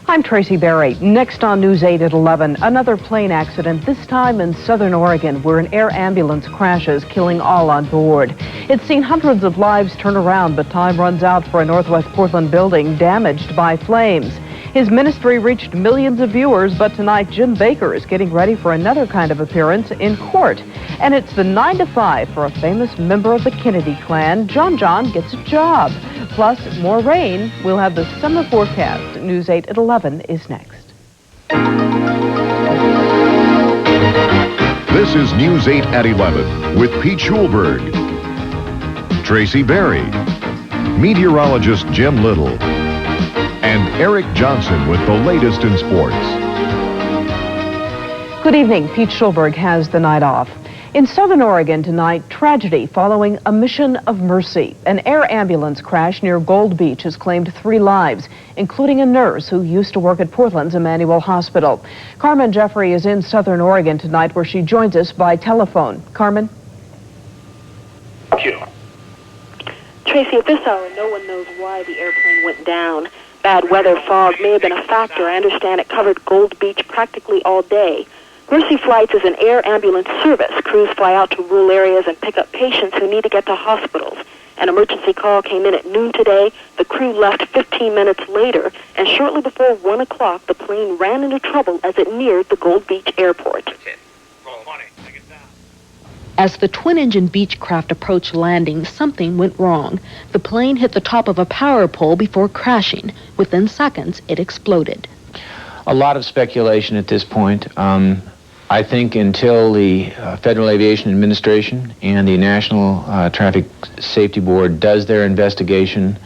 I'm Tracy Barry. Next on News 8 at 11, another plane accident, this time in southern Oregon, where an air ambulance crashes, killing all on board. It's seen hundreds of lives turn around, but time runs out for a Northwest Portland building damaged by flames. His ministry reached millions of viewers, but tonight Jim Bakker is getting ready for another kind of appearance in court. And it's the 9 to 5 for a famous member of the Kennedy clan. John gets a job. Plus, more rain. We'll have the summer forecast. News 8 at 11 is next. This is News 8 at 11 with Pete Schulberg, Tracy Barry, meteorologist Jim Little, and Eric Johnson with the latest in sports. Good evening. Pete Schulberg has the night off. In southern Oregon tonight, tragedy following a mission of mercy. An air ambulance crash near Gold Beach has claimed 3 lives, including a nurse who used to work at Portland's Emmanuel Hospital. Carmen Jeffrey is in southern Oregon tonight, where she joins us by telephone. Carmen? Thank you. Tracy, at this hour, no one knows why the airplane went down. Bad weather, fog may have been a factor. I understand it covered Gold Beach practically all day. Mercy Flights is an air ambulance service. Crews fly out to rural areas and pick up patients who need to get to hospitals. An emergency call came in at noon today. The crew left 15 minutes later, and shortly before 1 o'clock, the plane ran into trouble as it neared the Gold Beach airport. As the twin-engine Beechcraft approached landing, something went wrong. The plane hit the top of a power pole before crashing. Within seconds, it exploded. A lot of speculation at this point. I think until the Federal Aviation Administration and the National Traffic Safety Board does their investigation,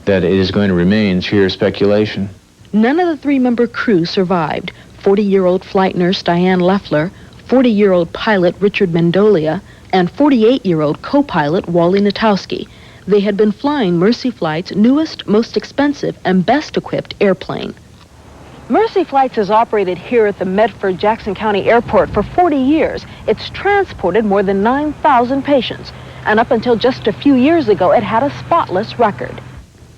that it is going to remain sheer speculation. None of the 3-member crew survived. 40-year-old flight nurse Diane Leffler, 40-year-old pilot Richard Mendolia, and 48-year-old co-pilot Wally Natowski. They had been flying Mercy Flight's newest, most expensive, and best-equipped airplane. Mercy Flights has operated here at the Medford-Jackson County Airport for 40 years. It's transported more than 9,000 patients, and up until just a few years ago, it had a spotless record.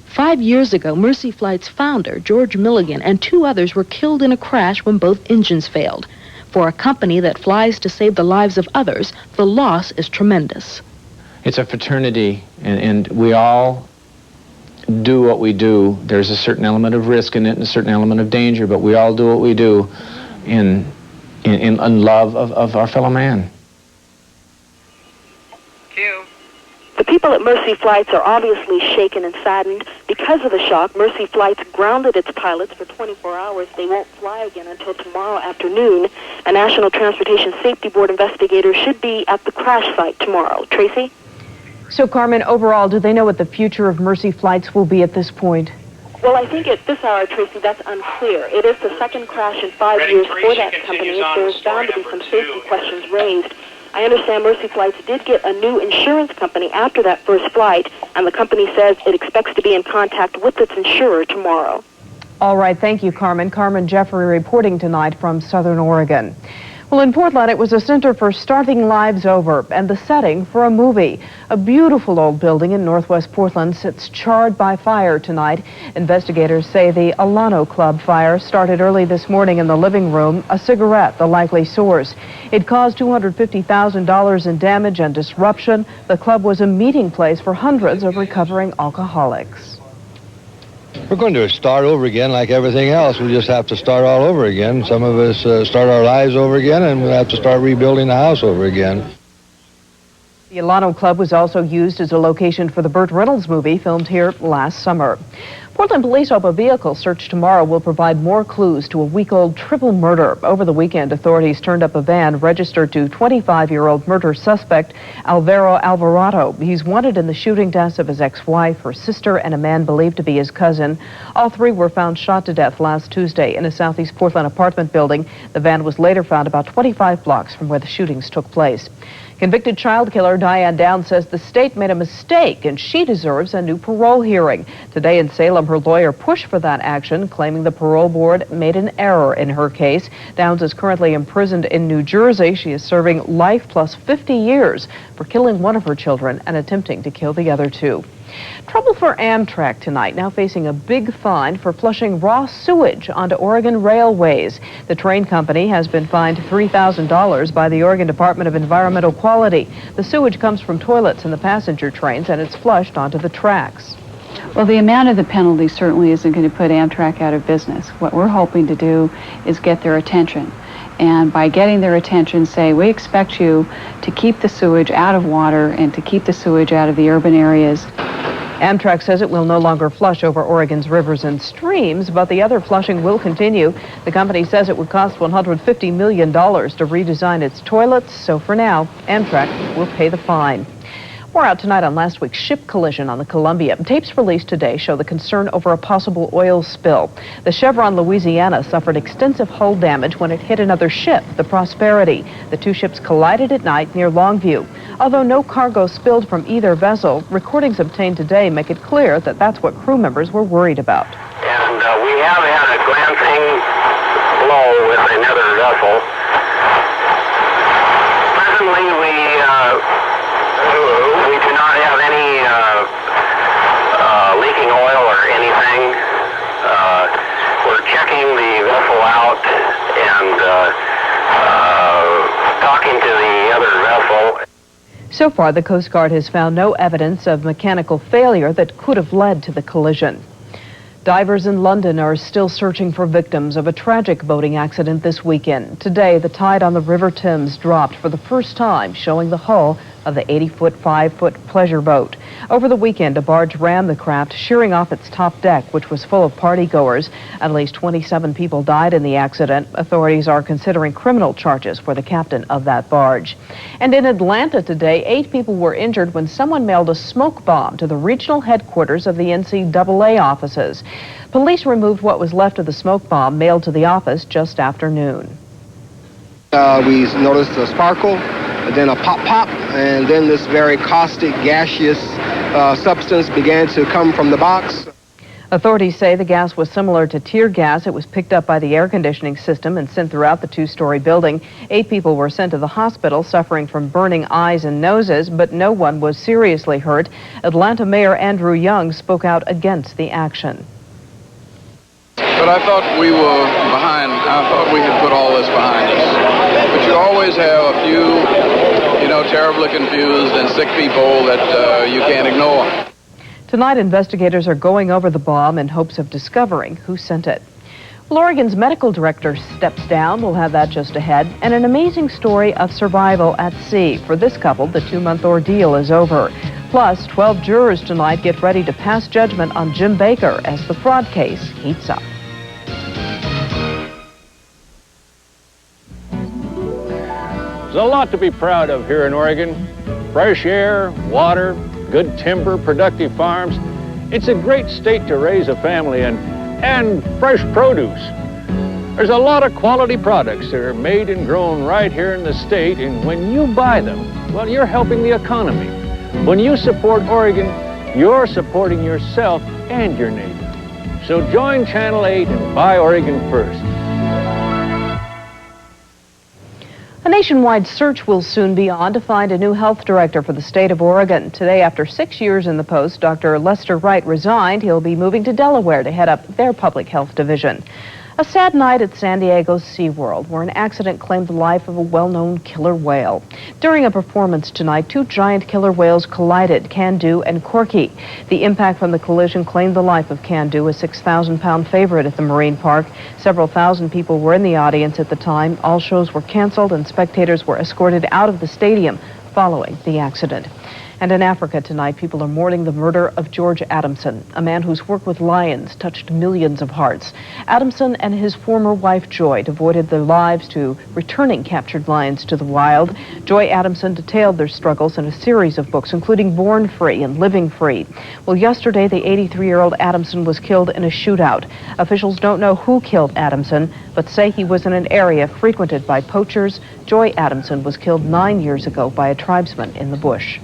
5 years ago, Mercy Flight's founder, George Milligan, and 2 others were killed in a crash when both engines failed. For a company that flies to save the lives of others, the loss is tremendous. It's a fraternity, and we all do what we do. There's a certain element of risk in it and a certain element of danger, but we all do what we do in love of our fellow man. Cue. The people at Mercy Flights are obviously shaken and saddened. Because of the shock, Mercy Flights grounded its pilots for 24 hours. They won't fly again until tomorrow afternoon. A National Transportation Safety Board investigator should be at the crash site tomorrow. Tracy? So, Carmen, overall, do they know what the future of Mercy Flights will be at this point? Well, I think at this hour, Tracy, that's unclear. It is the second crash in 5 years for that company. There's bound to be some safety questions raised. I understand Mercy Flights did get a new insurance company after that first flight, and the company says it expects to be in contact with its insurer tomorrow. All right, thank you, Carmen. Carmen Jeffrey reporting tonight from southern Oregon. Well, in Portland, it was a center for starting lives over and the setting for a movie. A beautiful old building in northwest Portland sits charred by fire tonight. Investigators say the Alano Club fire started early this morning in the living room, a cigarette the likely source. It caused $250,000 in damage and disruption. The club was a meeting place for hundreds of recovering alcoholics. We're going to start over again like everything else. We just have to start all over again. Some of us start our lives over again, and we'll have to start rebuilding the house over again. The Alano Club was also used as a location for the Burt Reynolds movie filmed here last summer. Portland police hope a vehicle search tomorrow will provide more clues to a week-old triple murder. Over the weekend, authorities turned up a van registered to 25-year-old murder suspect Alvaro Alvarado. He's wanted in the shooting deaths of his ex-wife, her sister, and a man believed to be his cousin. All 3 were found shot to death last Tuesday in a southeast Portland apartment building. The van was later found about 25 blocks from where the shootings took place. Convicted child killer Diane Downs says the state made a mistake and she deserves a new parole hearing. Today in Salem, her lawyer pushed for that action, claiming the parole board made an error in her case. Downs is currently imprisoned in New Jersey. She is serving life plus 50 years for killing one of her children and attempting to kill the other 2. Trouble for Amtrak tonight, now facing a big fine for flushing raw sewage onto Oregon railways. The train company has been fined $3,000 by the Oregon Department of Environmental Quality. The sewage comes from toilets in the passenger trains and it's flushed onto the tracks. Well, the amount of the penalty certainly isn't going to put Amtrak out of business. What we're hoping to do is get their attention. And by getting their attention, say, we expect you to keep the sewage out of water and to keep the sewage out of the urban areas. Amtrak says it will no longer flush over Oregon's rivers and streams, but the other flushing will continue. The company says it would cost $150 million to redesign its toilets, so for now, Amtrak will pay the fine. More out tonight on last week's ship collision on the Columbia. Tapes released today show the concern over a possible oil spill. The Chevron Louisiana suffered extensive hull damage when it hit another ship, the Prosperity. The two ships collided at night near Longview. Although no cargo spilled from either vessel, recordings obtained today make it clear that that's what crew members were worried about. And we have had a glancing blow with another vessel. Presently, we do not have any leaking oil or anything. We're checking the vessel out and talking to the other vessel. So far, the Coast Guard has found no evidence of mechanical failure that could have led to the collision. Divers in London are still searching for victims of a tragic boating accident this weekend. Today, the tide on the River Thames dropped for the first time, showing the hull of the 80-foot, 5-foot pleasure boat. Over the weekend, a barge rammed the craft, shearing off its top deck, which was full of partygoers. At least 27 people died in the accident. Authorities are considering criminal charges for the captain of that barge. And in Atlanta today, 8 people were injured when someone mailed a smoke bomb to the regional headquarters of the NCAA offices. Police removed what was left of the smoke bomb mailed to the office just after noon. We noticed a sparkle, then a pop, and then this very caustic, gaseous substance began to come from the box. Authorities say the gas was similar to tear gas. It was picked up by the air conditioning system and sent throughout the 2-story building. 8 people were sent to the hospital suffering from burning eyes and noses, but no one was seriously hurt. Atlanta Mayor Andrew Young spoke out against the action. But I thought we were behind. I thought we had put all this behind us. But you always have a few, terribly confused and sick people that you can't ignore. Tonight, investigators are going over the bomb in hopes of discovering who sent it. Well, Oregon's medical director steps down. We'll have that just ahead. And an amazing story of survival at sea. For this couple, the 2-month ordeal is over. Plus, 12 jurors tonight get ready to pass judgment on Jim Bakker as the fraud case heats up. There's a lot to be proud of here in Oregon. Fresh air, water, good timber, productive farms. It's a great state to raise a family in, and fresh produce. There's a lot of quality products that are made and grown right here in the state, and when you buy them, well, you're helping the economy. When you support Oregon, you're supporting yourself and your neighbor. So join Channel 8 and buy Oregon first. A nationwide search will soon be on to find a new health director for the state of Oregon. Today, after 6 years in the post, Dr. Lester Wright resigned. He'll be moving to Delaware to head up their public health division. A sad night at San Diego's SeaWorld, where an accident claimed the life of a well-known killer whale. During a performance tonight, 2 giant killer whales collided, Can-Do and Corky. The impact from the collision claimed the life of Can-Do, a 6,000-pound favorite at the marine park. Several thousand people were in the audience at the time. All shows were canceled and spectators were escorted out of the stadium following the accident. And in Africa tonight, people are mourning the murder of George Adamson, a man whose work with lions touched millions of hearts. Adamson and his former wife, Joy, devoted their lives to returning captured lions to the wild. Joy Adamson detailed their struggles in a series of books, including Born Free and Living Free. Well, yesterday, the 83-year-old Adamson was killed in a shootout. Officials don't know who killed Adamson, but say he was in an area frequented by poachers. Joy Adamson was killed 9 years ago by a tribesman in the bush.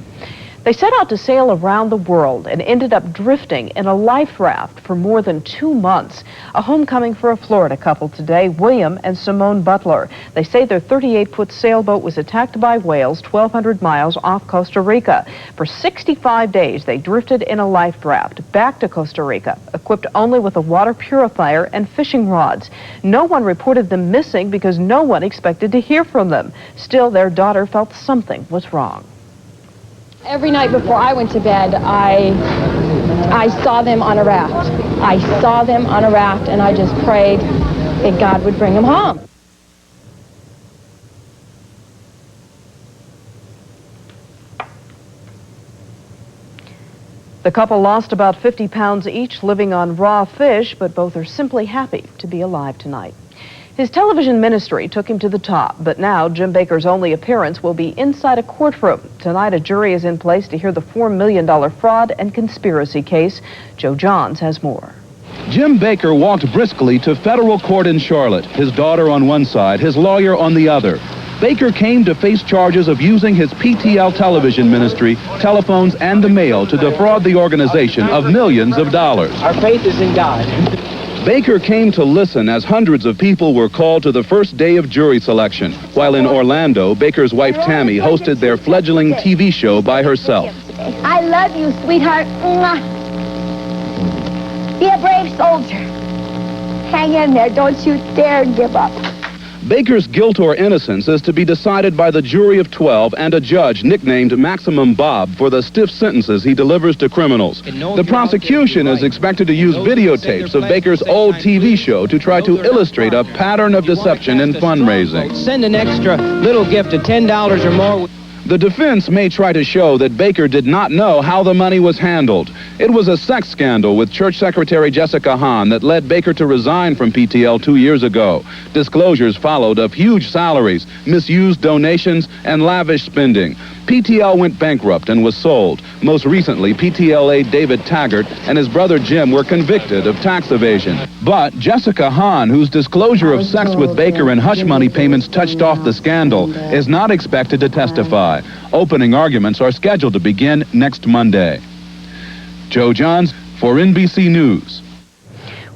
They set out to sail around the world and ended up drifting in a life raft for more than 2 months. A homecoming for a Florida couple today, William and Simone Butler. They say their 38-foot sailboat was attacked by whales 1,200 miles off Costa Rica. For 65 days, they drifted in a life raft back to Costa Rica, equipped only with a water purifier and fishing rods. No one reported them missing because no one expected to hear from them. Still, their daughter felt something was wrong. Every night before I went to bed, I saw them on a raft. I saw them on a raft, and I just prayed that God would bring them home. The couple lost about 50 pounds each living on raw fish, but both are simply happy to be alive tonight. His television ministry took him to the top, but now Jim Bakker's only appearance will be inside a courtroom. Tonight, a jury is in place to hear the $4 million fraud and conspiracy case. Joe Johns has more. Jim Bakker walked briskly to federal court in Charlotte, his daughter on one side, his lawyer on the other. Bakker came to face charges of using his PTL television ministry, telephones, and the mail to defraud the organization of millions of dollars. Our faith is in God. Bakker came to listen as hundreds of people were called to the first day of jury selection, while in Orlando, Bakker's wife Tammy hosted their fledgling TV show by herself. I love you, sweetheart. Be a brave soldier. Hang in there. Don't you dare give up. Bakker's guilt or innocence is to be decided by the jury of 12 and a judge nicknamed Maximum Bob for the stiff sentences he delivers to criminals. The prosecution is expected to use videotapes of Bakker's old TV show to try to illustrate a pattern of deception in fundraising. Send an extra little gift of $10 or more. The defense may try to show that Bakker did not know how the money was handled. It was a sex scandal with Church Secretary Jessica Hahn that led Bakker to resign from PTL 2 years ago. Disclosures followed of huge salaries, misused donations, and lavish spending. PTL went bankrupt and was sold. Most recently, PTL aide David Taggart and his brother Jim were convicted of tax evasion. But Jessica Hahn, whose disclosure of sex with Bakker and hush money payments touched off the scandal, is not expected to testify. Opening arguments are scheduled to begin next Monday. Joe Johns for NBC News.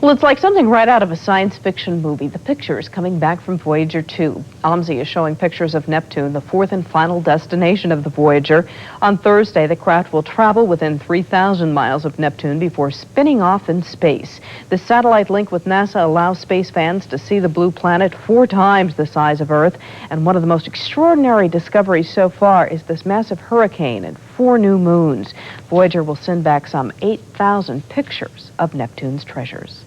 Well, it's like something right out of a science fiction movie. The pictures coming back from Voyager 2. OMSI is showing pictures of Neptune, the fourth and final destination of the Voyager. On Thursday, the craft will travel within 3,000 miles of Neptune before spinning off in space. The satellite link with NASA allows space fans to see the blue planet 4 times the size of Earth. And one of the most extraordinary discoveries so far is this massive hurricane and 4 new moons. Voyager will send back some 8,000 pictures of Neptune's treasures.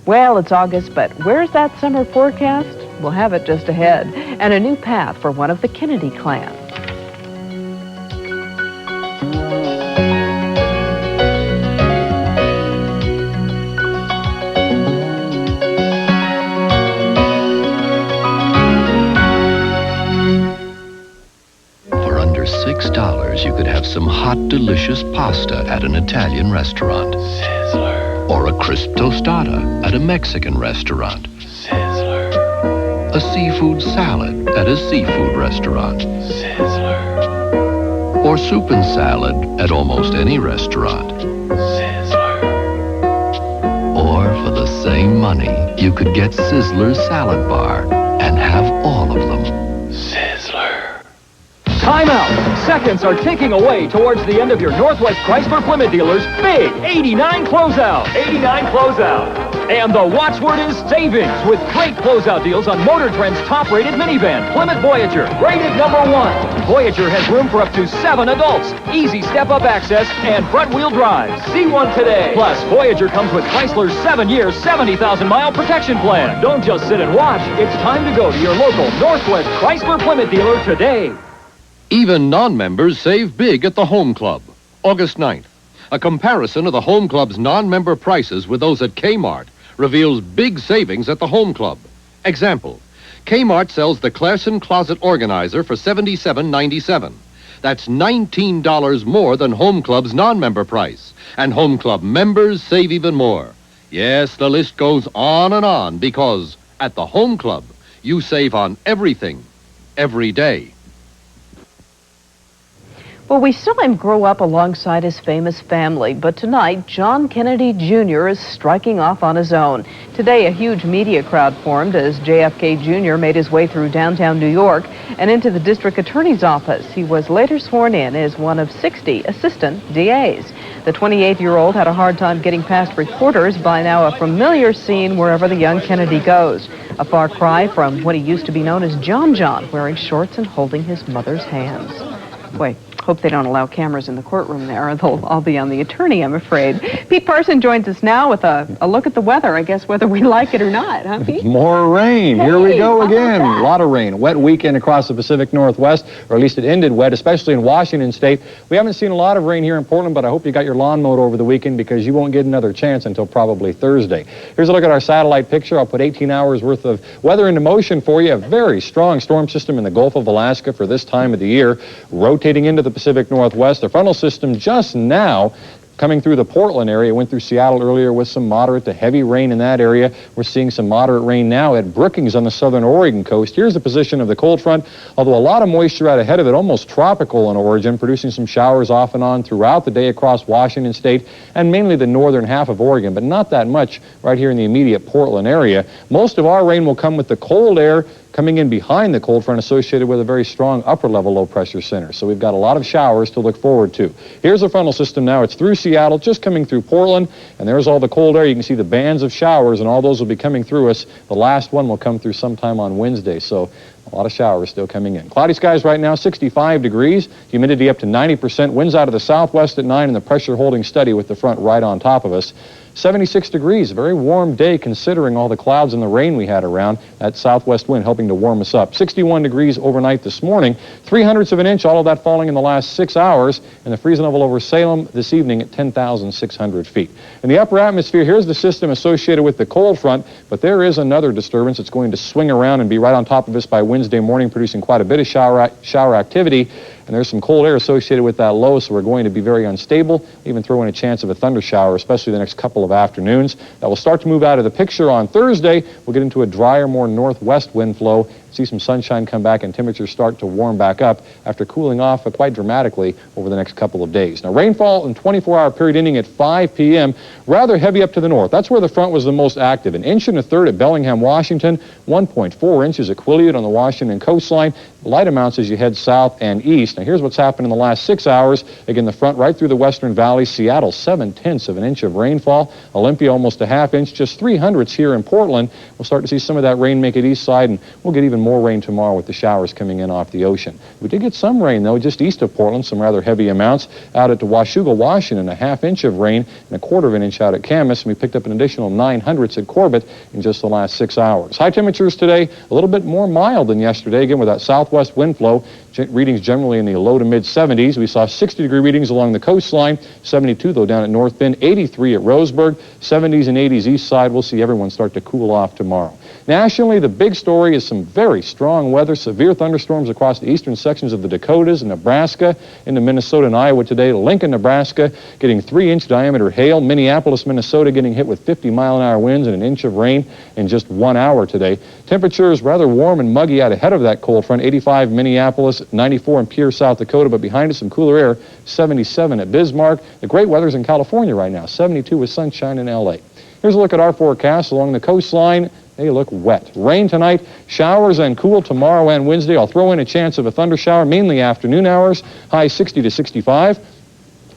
Well, it's August, but where's that summer forecast? We'll have it just ahead. And a new path for one of the Kennedy clan. For under $6, you could have some hot, delicious pasta at an Italian restaurant. Sizzler. Or a crisp tostada at a Mexican restaurant. Sizzler. A seafood salad at a seafood restaurant. Sizzler. Or soup and salad at almost any restaurant. Sizzler. Or for the same money, you could get Sizzler's salad bar and have all of them. Sizzler. Time out! Seconds are ticking away towards the end of your Northwest Chrysler Plymouth dealer's big 89 closeout. 89 closeout. And the watchword is savings with great closeout deals on Motor Trend's top-rated minivan, Plymouth Voyager, rated #1. Voyager has room for up to 7 adults, easy step-up access, and front-wheel drive. See one today. Plus, Voyager comes with Chrysler's 7-year, 70,000-mile protection plan. Don't just sit and watch. It's time to go to your local Northwest Chrysler Plymouth dealer today. Even non-members save big at the Home Club. August 9th. A comparison of the Home Club's non-member prices with those at Kmart reveals big savings at the Home Club. Example, Kmart sells the Clairson Closet Organizer for $77.97. That's $19 more than Home Club's non-member price. And Home Club members save even more. Yes, the list goes on and on because at the Home Club, you save on everything, every day. Well, we saw him grow up alongside his famous family, but tonight, John Kennedy Jr. is striking off on his own. Today, a huge media crowd formed as JFK Jr. made his way through downtown New York and into the district attorney's office. He was later sworn in as one of 60 assistant DAs. The 28-year-old had a hard time getting past reporters, by now a familiar scene wherever the young Kennedy goes. A far cry from what he used to be known as John John, wearing shorts and holding his mother's hands. Boy, hope they don't allow cameras in the courtroom there, or they'll all be on the attorney, I'm afraid. Pete Parson joins us now with a look at the weather, I guess, whether we like it or not, huh, Pete? More rain. Here we go again. A lot of rain. A wet weekend across the Pacific Northwest, or at least it ended wet, especially in Washington State. We haven't seen a lot of rain here in Portland, but I hope you got your lawn mowed over the weekend because you won't get another chance until probably Thursday. Here's a look at our satellite picture. I'll put 18 hours worth of weather into motion for you. A very strong storm system in the Gulf of Alaska for this time of the year, rotating into the Pacific Northwest. The frontal system just now coming through the Portland area. Went through Seattle earlier with some moderate to heavy rain in that area. We're seeing some moderate rain now at Brookings on the southern Oregon coast. Here's the position of the cold front, although a lot of moisture out ahead of it, almost tropical in origin, producing some showers off and on throughout the day across Washington State and mainly the northern half of Oregon, but not that much right here in the immediate Portland area. Most of our rain will come with the cold air coming in behind the cold front associated with a very strong upper level low pressure center. So we've got a lot of showers to look forward to. Here's the frontal system now. It's through Seattle, just coming through Portland, and there's all the cold air. You can see the bands of showers, and all those will be coming through us. The last one will come through sometime on Wednesday. So a lot of showers still coming in. Cloudy skies right now, 65 degrees. Humidity up to 90%. Winds out of the southwest at 9, and the pressure holding steady with the front right on top of us. 76 degrees, a very warm day considering all the clouds and the rain we had around. That southwest wind helping to warm us up. 61 degrees overnight this morning, 0.03 of an inch, all of that falling in the last 6 hours, and the freezing level over Salem this evening at 10,600 feet. In the upper atmosphere, here's the system associated with the cold front, but there is another disturbance that's going to swing around and be right on top of us by Wednesday morning, producing quite a bit of shower activity. And there's some cold air associated with that low, so we're going to be very unstable, even throw in a chance of a thunder shower, especially the next couple of afternoons. That will start to move out of the picture on Thursday. We'll get into a drier, more northwest wind flow, see some sunshine come back, and temperatures start to warm back up after cooling off quite dramatically over the next couple of days. Now, rainfall in 24-hour period ending at 5 p.m., rather heavy up to the north. That's where the front was the most active. 1 1/3 inches at Bellingham, Washington, 1.4 inches at Quileute on the Washington coastline. Light amounts as you head south and east. Now, here's what's happened in the last 6 hours. Again, the front right through the western valley. Seattle, 0.7 of an inch of rainfall. Olympia, almost a 1/2 inch. Just 0.03 here in Portland. We'll start to see some of that rain make it east side, and we'll get even more rain tomorrow with the showers coming in off the ocean. We did get some rain, though, just east of Portland, some rather heavy amounts. Out at Washougal, Washington, a 1/2 inch of rain and 1/4 of an inch out at Camas, and we picked up an additional 0.09 at Corbett in just the last 6 hours. High temperatures today, a little bit more mild than yesterday, again, with that southwest wind flow. Readings generally in the low to mid 70s. We saw 60-degree readings along the coastline, 72 though down at North Bend, 83 at Roseburg, 70s and 80s east side. We'll see everyone start to cool off tomorrow. Nationally, the big story is some very strong weather, severe thunderstorms across the eastern sections of the Dakotas and Nebraska into Minnesota and Iowa today. Lincoln, Nebraska getting 3-inch diameter hail. Minneapolis, Minnesota getting hit with 50-mile-an-hour winds and 1 inch of rain in just 1 hour today. Temperatures rather warm and muggy out ahead of that cold front. 85 Minneapolis, 94 in Pierre, South Dakota, but behind us some cooler air, 77 at Bismarck. The great weather's in California right now, 72 with sunshine in LA. Here's a look at our forecast along the coastline. They look wet. Rain tonight, showers and cool tomorrow and Wednesday. I'll throw in a chance of a thunder shower, mainly afternoon hours, high 60 to 65.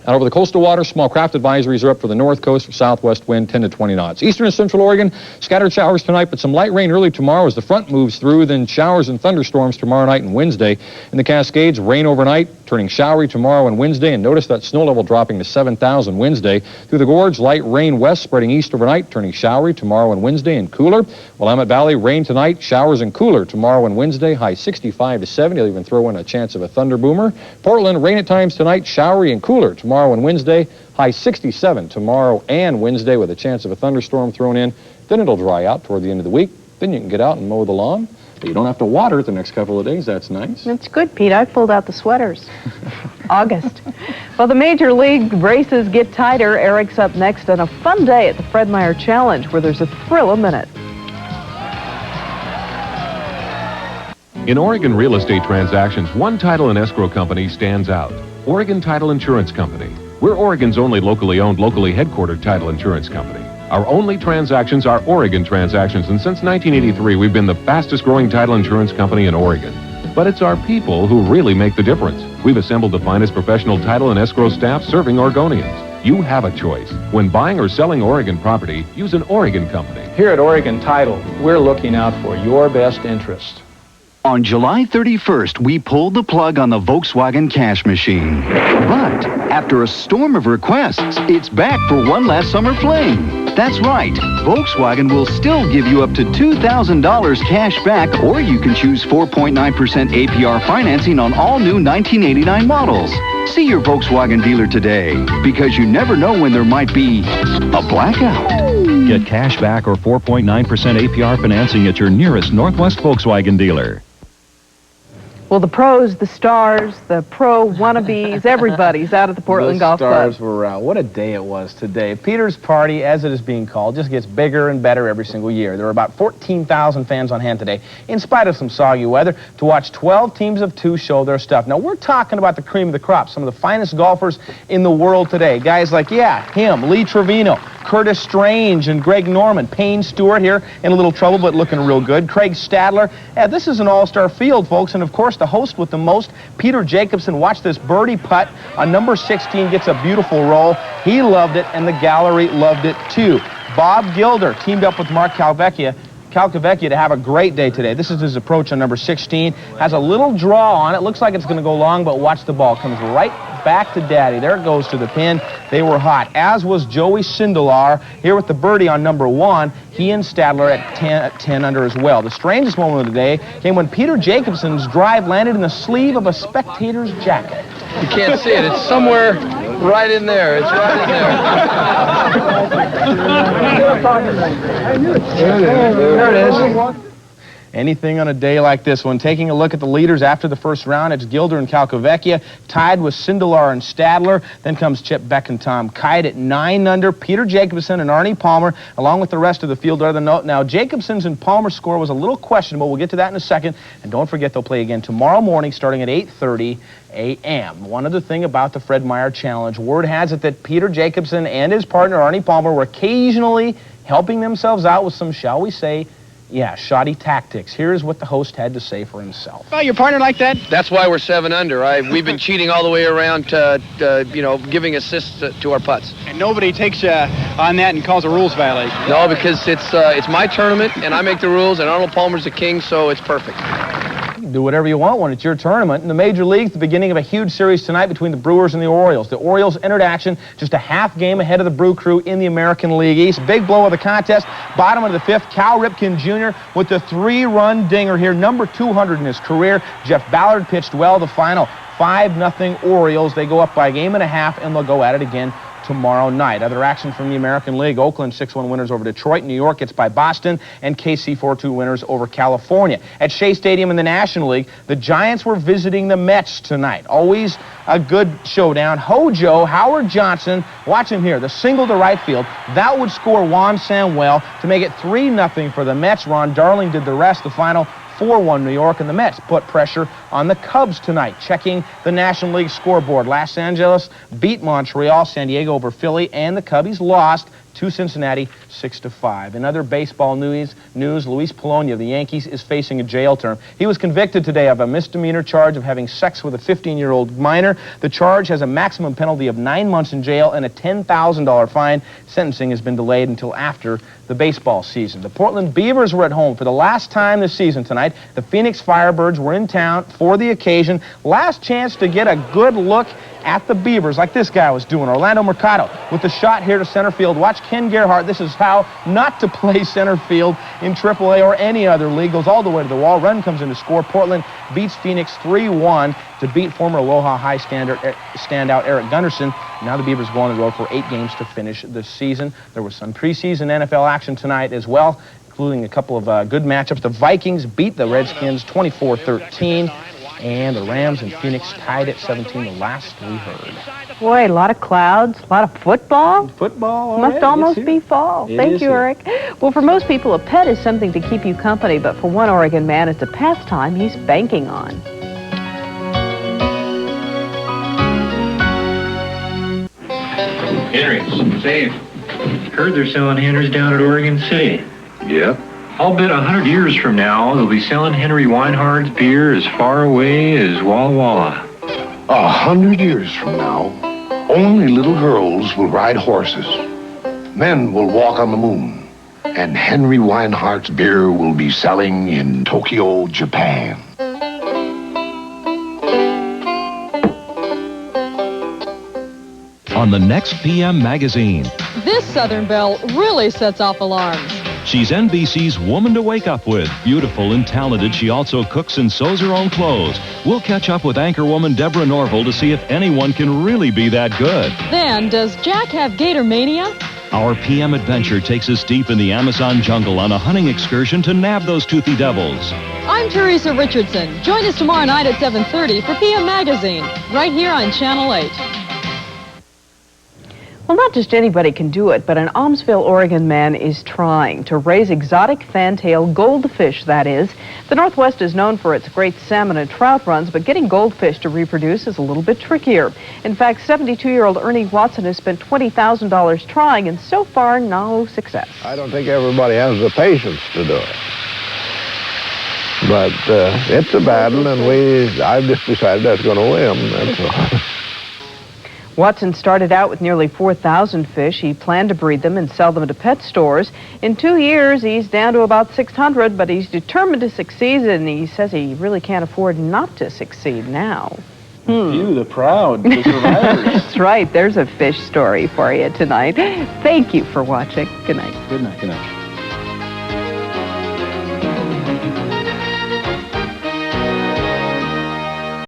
Out over the coastal waters, small craft advisories are up for the north coast for southwest wind, 10 to 20 knots. Eastern and central Oregon, scattered showers tonight, but some light rain early tomorrow as the front moves through, then showers and thunderstorms tomorrow night and Wednesday. In the Cascades, rain overnight, turning showery tomorrow and Wednesday, and notice that snow level dropping to 7,000 Wednesday. Through the gorge, light rain west, spreading east overnight, turning showery tomorrow and Wednesday and cooler. Willamette Valley, rain tonight, showers and cooler tomorrow and Wednesday, high 65 to 70. I'll even throw in a chance of a thunder boomer. Portland, rain at times tonight, showery and cooler tomorrow and Wednesday, high 67 tomorrow and Wednesday with a chance of a thunderstorm thrown in. Then it'll dry out toward the end of the week. Then you can get out and mow the lawn. But you don't have to water it the next couple of days. That's nice. That's good, Pete. I pulled out the sweaters. August. Well, the Major League races get tighter. Eric's up next on a fun day at the Fred Meyer Challenge, where there's a thrill a minute. In Oregon real estate transactions, one title and escrow company stands out. Oregon Title Insurance Company. We're Oregon's only locally owned, locally headquartered title insurance company. Our only transactions are Oregon transactions, and since 1983, we've been the fastest growing title insurance company in Oregon. But it's our people who really make the difference. We've assembled the finest professional title and escrow staff serving Oregonians. You have a choice. When buying or selling Oregon property, use an Oregon company. Here at Oregon Title, we're looking out for your best interest. On July 31st, we pulled the plug on the Volkswagen cash machine. But after a storm of requests, it's back for one last summer fling. That's right. Volkswagen will still give you up to $2,000 cash back, or you can choose 4.9% APR financing on all new 1989 models. See your Volkswagen dealer today, because you never know when there might be a blackout. Get cash back or 4.9% APR financing at your nearest Northwest Volkswagen dealer. Well, the pros, the stars, the pro wannabes, everybody's out at the Portland Golf Club. The stars were out. What a day it was today. Peter's Party, as it is being called, just gets bigger and better every single year. There were about 14,000 fans on hand today, in spite of some soggy weather, to watch 12 teams of 2 show their stuff. Now, we're talking about the cream of the crop, some of the finest golfers in the world today. Guys like, him, Lee Trevino, Curtis Strange, and Greg Norman. Payne Stewart here in a little trouble, but looking real good. Craig Stadler. This is an all-star field, folks, and of course, the host with the most, Peter Jacobsen. Watch this birdie putt on number 16, gets a beautiful roll. He loved it, and the gallery loved it too. Bob Gilder teamed up with Mark Calcavecchia to have a great day today. This is his approach on number 16. Has a little draw on it. Looks like it's going to go long, but watch the ball. Comes right back to daddy. There it goes to the pin. They were hot, as was Joey Sindelar here with the birdie on number 1. He and Stadler at 10 under as well. The strangest moment of the day came when Peter Jacobsen's drive landed in the sleeve of a spectator's jacket. You can't see it. It's somewhere right in there. It's right in there. There it is. Anything on a day like this one. Taking a look at the leaders after the first round, it's Gilder and Calcavecchia, tied with Sindelar and Stadler. Then comes Chip Beck and Tom Kite at 9 under. Peter Jacobsen and Arnie Palmer, along with the rest of the field, are the note. Now, Jacobsen's and Palmer's score was a little questionable. We'll get to that in a second. And don't forget, they'll play again tomorrow morning, starting at 8:30 a.m. One other thing about the Fred Meyer Challenge, word has it that Peter Jacobsen and his partner, Arnie Palmer, were occasionally helping themselves out with some, shall we say, shoddy tactics. Here's what the host had to say for himself. Well, your partner like that? That's why we're 7 under. We've been cheating all the way around to, giving assists to our putts. And nobody takes you on that and calls a rules violation. No, because it's my tournament, and I make the rules, and Arnold Palmer's the king, so it's perfect. Do whatever you want when it's your tournament. In the Major League, the beginning of a huge series tonight between the Brewers and the Orioles. The Orioles entered action just a half game ahead of the Brew Crew in the American League East. Big blow of the contest. Bottom of the 5th, Cal Ripken Jr. with the 3-run dinger here, number 200 in his career. Jeff Ballard pitched well. The final 5-0 Orioles. They go up by a game and a half, and they'll go at it again tomorrow night. Other action from the American League. Oakland 6-1 winners over Detroit. New York gets by Boston, and KC 4-2 winners over California. At Shea Stadium in the National League, the Giants were visiting the Mets tonight. Always a good showdown. Hojo, Howard Johnson, watch him here, the single to right field. That would score Juan Samuel to make it 3-0 for the Mets. Ron Darling did the rest. The final 4-1 New York, and the Mets put pressure on the Cubs tonight. Checking the National League scoreboard, Los Angeles beat Montreal, San Diego over Philly, and the Cubbies lost to Cincinnati 6-5. In other baseball news, Luis Polonia of the Yankees is facing a jail term. He was convicted today of a misdemeanor charge of having sex with a 15-year-old minor. The charge has a maximum penalty of 9 months in jail and a $10,000 fine. Sentencing has been delayed until after the baseball season. The Portland Beavers were at home for the last time this season tonight. The Phoenix Firebirds were in town for the occasion. Last chance to get a good look at the Beavers, like this guy was doing. Orlando Mercado with the shot here to center field. Watch Ken Gerhardt. This is how not to play center field in AAA or any other league. Goes all the way to the wall. Run comes in to score. Portland beats Phoenix 3-1 to beat former Aloha High standout Eric Gunderson. Now the Beavers go on the road for 8 games to finish the season. There was some preseason NFL action tonight as well, including a couple of good matchups. The Vikings beat the Redskins 24-13. And the Rams and Phoenix tied at 17, the last we heard. Boy, a lot of clouds, a lot of football. Football must almost be fall. Thank you, here. Eric. Well, for most people, a pet is something to keep you company, but for one Oregon man, it's a pastime he's banking on. Henry's. Say, heard they're selling Henry's down at Oregon City. Yep. I'll bet 100 years from now they'll be selling Henry Weinhardt's beer as far away as Walla Walla. 100 years from now, only little girls will ride horses. Men will walk on the moon. And Henry Weinhardt's beer will be selling in Tokyo, Japan. On the next PM magazine, This Southern Belle really sets off alarms. she's NBC's woman to wake up with. Beautiful and talented, she also cooks and sews her own clothes. We'll catch up with anchorwoman Deborah Norville to see if anyone can really be that good. Then, does Jack have gator mania? Our PM adventure takes us deep in the Amazon jungle on a hunting excursion to nab those toothy devils. I'm Teresa Richardson. Join us tomorrow night at 7:30 for PM Magazine, right here on Channel 8. Well, not just anybody can do it, but an Almsville, Oregon man is trying to raise exotic fantail goldfish, that is. The Northwest is known for its great salmon and trout runs, but getting goldfish to reproduce is a little bit trickier. In fact, 72-year-old Ernie Watson has spent $20,000 trying, and so far, no success. I don't think everybody has the patience to do it. But it's a battle, and I've just decided that's going to win, that's all. Watson started out with nearly 4,000 fish. He planned to breed them and sell them to pet stores. In 2 years, he's down to about 600, but he's determined to succeed, and he says he really can't afford not to succeed now. You, the proud, the survivors. That's right. There's a fish story for you tonight. Thank you for watching. Good night. Good night. Good night.